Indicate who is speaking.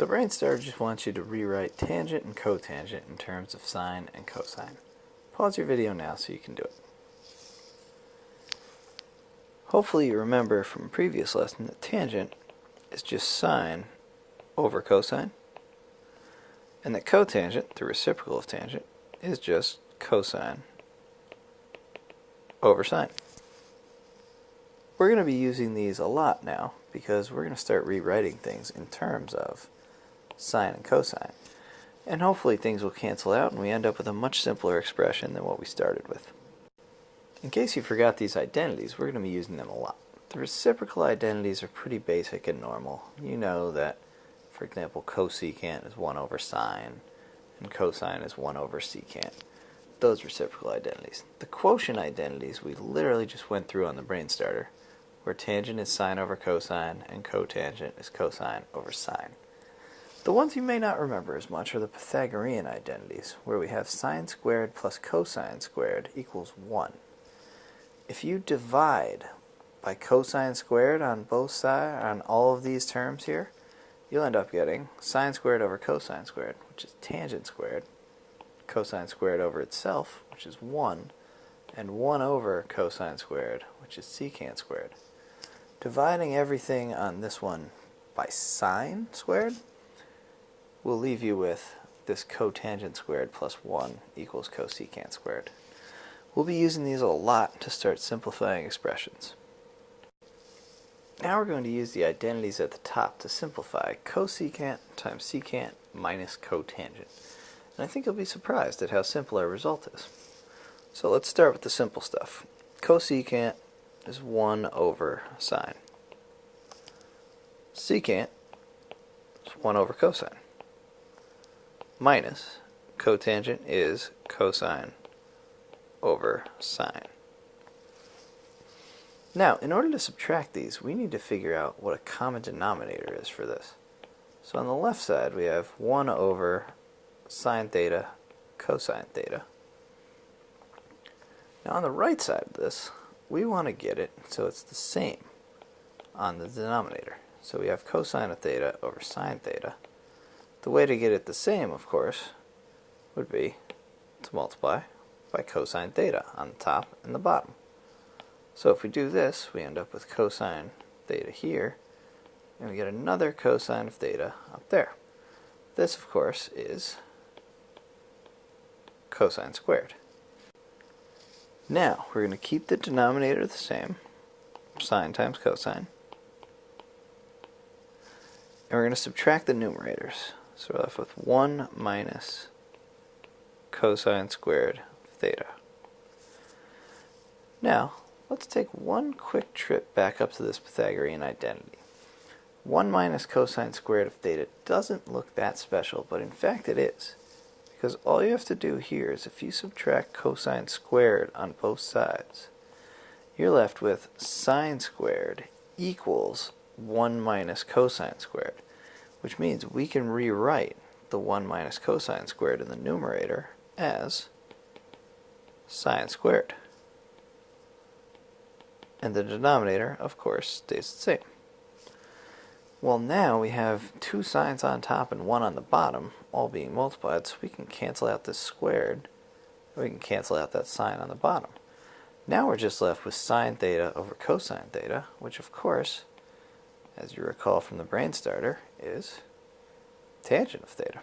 Speaker 1: The brain starter just wants you to rewrite tangent and cotangent in terms of sine and cosine. Pause your video now so you can do it. Hopefully you remember from a previous lesson that tangent is just sine over cosine, and that cotangent, the reciprocal of tangent, is just cosine over sine. We're going to be using these a lot now because we're going to start rewriting things in terms of sine and cosine. And hopefully things will cancel out and we end up with a much simpler expression than what we started with. In case you forgot these identities, we're going to be using them a lot. The reciprocal identities are pretty basic and normal. You know that, for example, cosecant is 1 over sine and cosine is 1 over secant. Those reciprocal identities. The quotient identities we literally just went through on the brain starter, where tangent is sine over cosine and cotangent is cosine over sine. The ones you may not remember as much are the Pythagorean identities, where we have sine squared plus cosine squared equals 1. If you divide by cosine squared on both sides, on all of these terms here, you'll end up getting sine squared over cosine squared, which is tangent squared, cosine squared over itself, which is 1, and 1 over cosine squared, which is secant squared. Dividing everything on this one by sine squared will leave you with this cotangent squared plus 1 equals cosecant squared. We'll be using these a lot to start simplifying expressions. Now we're going to use the identities at the top to simplify cosecant times secant minus cotangent. And I think you'll be surprised at how simple our result is. So let's start with the simple stuff. Cosecant is 1 over sine. Secant is 1 over cosine. Minus cotangent is cosine over sine. Now, in order to subtract these, we need to figure out what a common denominator is for this. So on the left side, we have 1 over sine theta cosine theta. Now on the right side of this, we want to get it so it's the same on the denominator. So we have cosine of theta over sine theta. The way to get it the same, of course, would be to multiply by cosine theta on the top and the bottom. So if we do this, we end up with cosine theta here, and we get another cosine of theta up there. This, of course, is cosine squared. Now, we're going to keep the denominator the same, sine times cosine, and we're going to subtract the numerators. So we're left with 1 minus cosine squared of theta. Now, let's take one quick trip back up to this Pythagorean identity. 1 minus cosine squared of theta doesn't look that special, but in fact it is. Because all you have to do here is if you subtract cosine squared on both sides, you're left with sine squared equals 1 minus cosine squared, which means we can rewrite the 1 minus cosine squared in the numerator as sine squared. And the denominator, of course, stays the same. Well, now we have 2 sines on top and 1 on the bottom, all being multiplied, so we can cancel out this squared, and we can cancel out that sine on the bottom. Now we're just left with sine theta over cosine theta, which of course, as you recall from the brain starter, is tangent of theta.